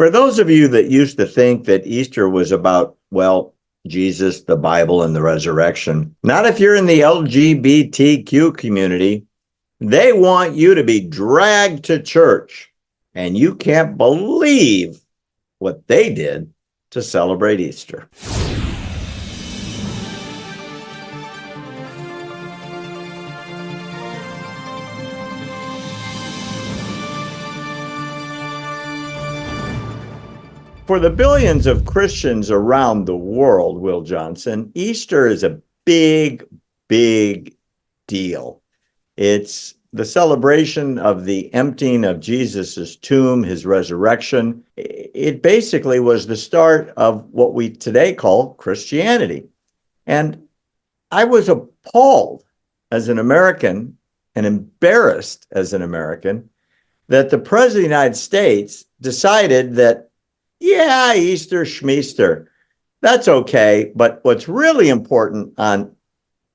For those of you that used to think that Easter was about, well, Jesus, the Bible, and the resurrection, not if you're in the LGBTQ community. They want you to be dragged to church, and you can't believe what they did to celebrate Easter. For the billions of Christians around the world, Will Johnson, Easter is a big, big deal. It's the celebration of the emptying of Jesus's tomb, his resurrection. It basically was the start of what we today call Christianity. And I was appalled as an American and embarrassed as an American that the President of the United States decided that, yeah, Easter schmeaster, that's okay. But what's really important on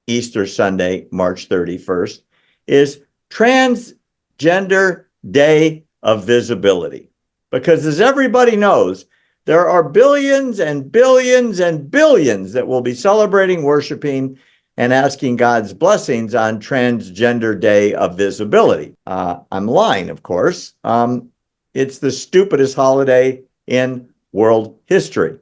Easter Sunday, March 31st, is Transgender Day of Visibility. Because as everybody knows, there are billions and billions and billions that will be celebrating, worshiping, and asking God's blessings on Transgender Day of Visibility. I'm lying, of course. It's the stupidest holiday in world history.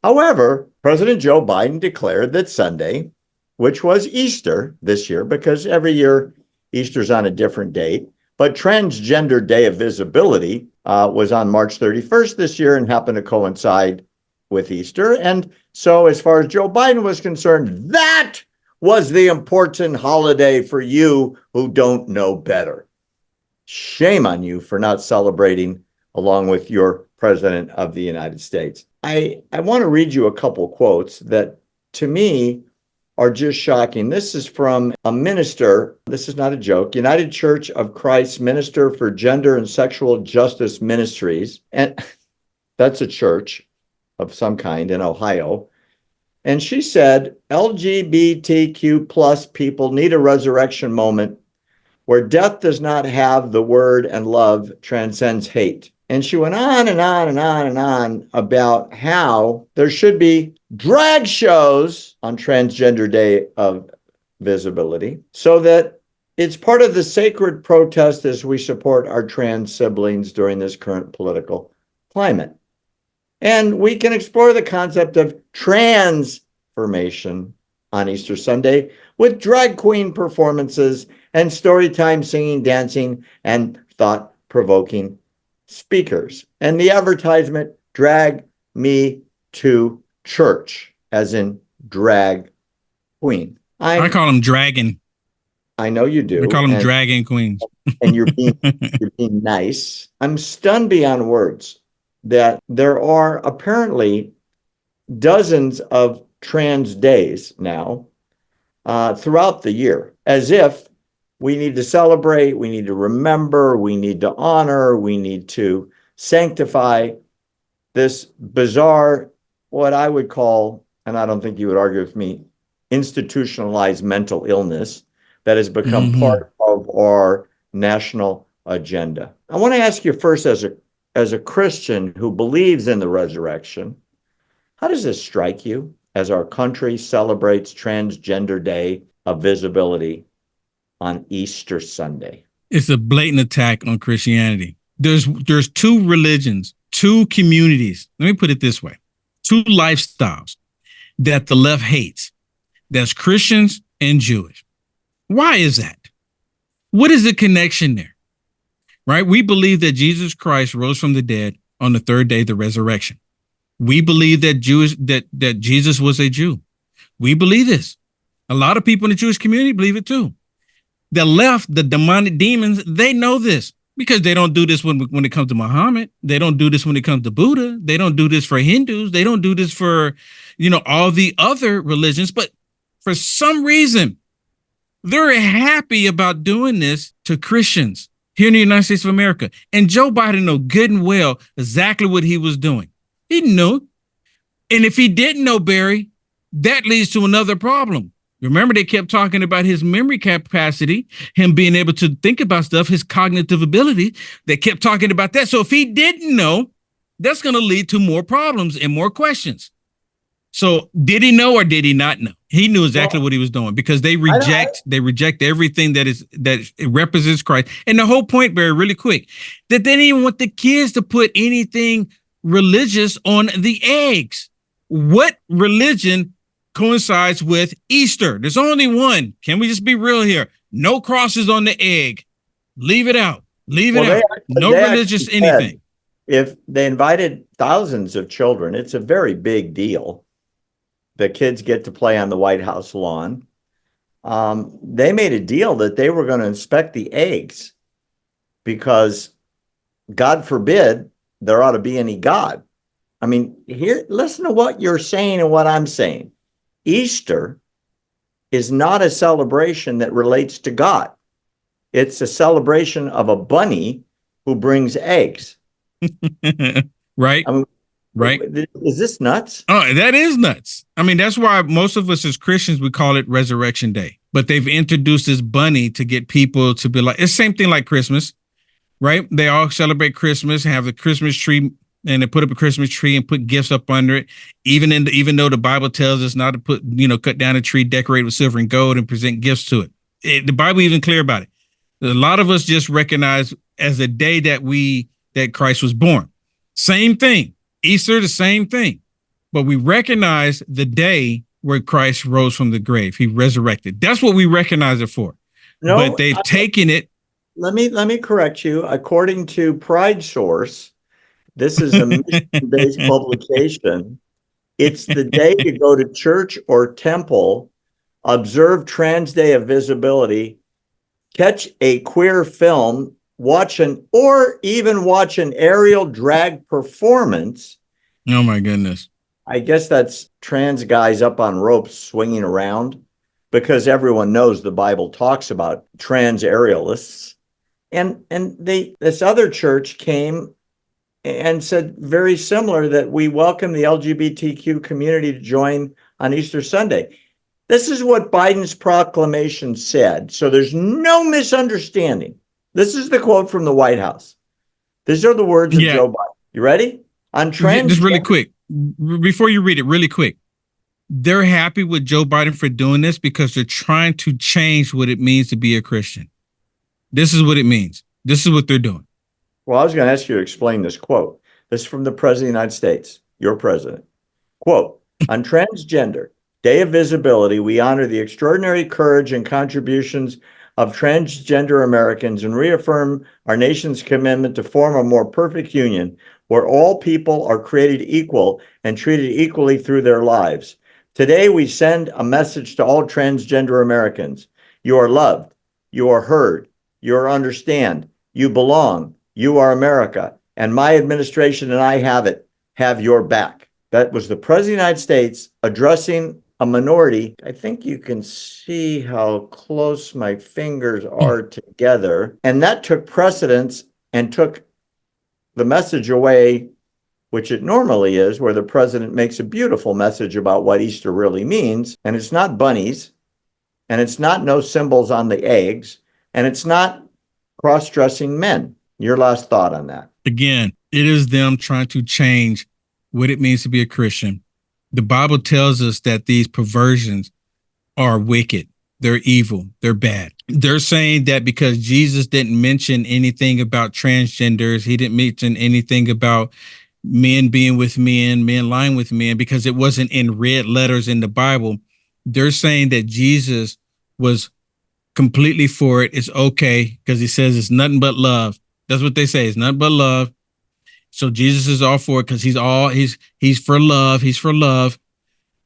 However, President Joe Biden declared that Sunday, which was Easter this year, because every year Easter's on a different date, but Transgender Day of Visibility was on March 31st this year and happened to coincide with Easter. And so as far as Joe Biden was concerned, that was the important holiday for you who don't know better. Shame on you for not celebrating along with your President of the United States. I want to read you a couple quotes that, to me, are just shocking. This is from a minister. This is not a joke. United Church of Christ Minister for Gender and Sexual Justice Ministries. And that's a church of some kind in Ohio. And she said, LGBTQ plus people need a resurrection moment where death does not have the word and love transcends hate. And she went on and on and on and on about how there should be drag shows on Transgender Day of Visibility so that it's part of the sacred protest as we support our trans siblings during this current political climate. And we can explore the concept of transformation on Easter Sunday with drag queen performances and story time, singing, dancing, and thought-provoking speakers. And the advertisement, drag me to church, as in drag queen. I call them dragon. I know you do. We call them dragon queens. And you're being nice. I'm stunned beyond words that there are apparently dozens of trans days now throughout the year, as if we need to celebrate, we need to remember, we need to honor, we need to sanctify this bizarre, what I would call, and I don't think you would argue with me, institutionalized mental illness that has become part of our national agenda. I want to ask you first, as a Christian who believes in the resurrection, how does this strike you as our country celebrates Transgender Day of Visibility on Easter Sunday? It's a blatant attack on Christianity. There's two religions, two communities. Let me put it this way. Two lifestyles that the left hates. That's Christians and Jewish. Why is that? What is the connection there? Right? We believe that Jesus Christ rose from the dead on the third day, the resurrection. We believe that that Jesus was a Jew. We believe this. A lot of people in the Jewish community believe it too. The left, the demonic demons, they know this because they don't do this when it comes to Muhammad. They don't do this when it comes to Buddha. They don't do this for Hindus. They don't do this for, all the other religions. But for some reason, they're happy about doing this to Christians here in the United States of America. And Joe Biden knew good and well exactly what he was doing. He knew. And if he didn't know, Barry, that leads to another problem. Remember, they kept talking about his memory capacity, him being able to think about stuff, his cognitive ability. They kept talking about that. So if he didn't know, that's going to lead to more problems and more questions. So did he know or did he not know? He knew exactly what he was doing because they reject everything that represents Christ. And the whole point, Barry, really quick, that they didn't even want the kids to put anything religious on the eggs. What religion coincides with Easter? There's only one. Can we just be real here? No crosses on the egg. Leave it out. Leave it out. No religious anything. If they invited thousands of children, it's a very big deal. The kids get to play on the White House lawn. They made a deal that they were going to inspect the eggs because, God forbid, there ought to be any God. I mean, here, listen to what you're saying and what I'm saying. Easter is not a celebration that relates to God. It's a celebration of a bunny who brings eggs. Right. I mean, right. Is this nuts? Oh, that is nuts. I mean, that's why most of us as Christians, we call it Resurrection Day. But they've introduced this bunny to get people to be like, it's the same thing like Christmas, right? They all celebrate Christmas, have the Christmas tree, and they put up a Christmas tree and put gifts up under it. Even though the Bible tells us not to cut down a tree, decorate with silver and gold, and present gifts to it. The Bible even clear about it. A lot of us just recognize as a day that Christ was born. Same thing. Easter, the same thing. But we recognize the day where Christ rose from the grave. He resurrected. That's what we recognize it for. No, but they've taken it. Let me correct you. According to Pride Source, this is a mission-based publication. It's the day to go to church or temple, observe Trans Day of Visibility, catch a queer film, or even watch an aerial drag performance. Oh my goodness. I guess that's trans guys up on ropes swinging around, because everyone knows the Bible talks about trans aerialists. And this other church came and said very similar, that we welcome the LGBTQ community to join on Easter Sunday. This is what Biden's proclamation said. So there's no misunderstanding. This is the quote from the White House. These are the words of Joe Biden. You ready? On trans. Just really quick, before you read it, really quick. They're happy with Joe Biden for doing this because they're trying to change what it means to be a Christian. This is what it means. This is what they're doing. Well, I was going to ask you to explain this quote. This is from the President of the United States, your president. Quote, on Transgender Day of Visibility, we honor the extraordinary courage and contributions of transgender Americans and reaffirm our nation's commitment to form a more perfect union where all people are created equal and treated equally through their lives. Today, we send a message to all transgender Americans. You are loved. You are heard. You are understand. You belong. You are America. And my administration and I have your back. That was the President of the United States addressing a minority. I think you can see how close my fingers are together. And that took precedence and took the message away, which it normally is, where the president makes a beautiful message about what Easter really means. And it's not bunnies, and it's not no symbols on the eggs, and it's not cross-dressing men. Your last thought on that? Again, it is them trying to change what it means to be a Christian. The Bible tells us that these perversions are wicked. They're evil. They're bad. They're saying that because Jesus didn't mention anything about transgenders, he didn't mention anything about men being with men lying with men, because it wasn't in red letters in the Bible. They're saying that Jesus was completely for it. It's okay because he says it's nothing but love. That's what they say. It's nothing but love. So Jesus is all for it because he's for love. He's for love.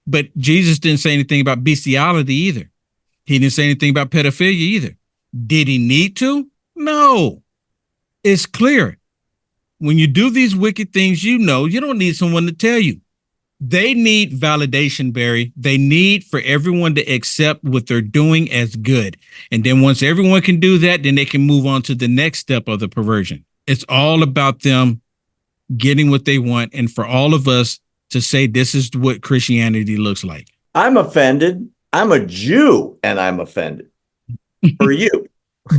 But Jesus didn't say anything about bestiality either. He didn't say anything about pedophilia either. Did he need to? No. It's clear. When you do these wicked things, you don't need someone to tell you. They need validation, Barry. They need for everyone to accept what they're doing as good. And then once everyone can do that, then they can move on to the next step of the perversion. It's all about them getting what they want, and for all of us to say this is what Christianity looks like. I'm offended. I'm a Jew, and I'm offended. For you.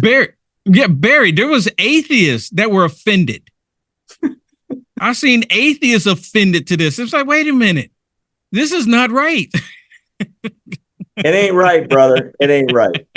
Barry, there was atheists that were offended. I've seen atheists offended to this. It's like, wait a minute, this is not right. It ain't right, brother. It ain't right.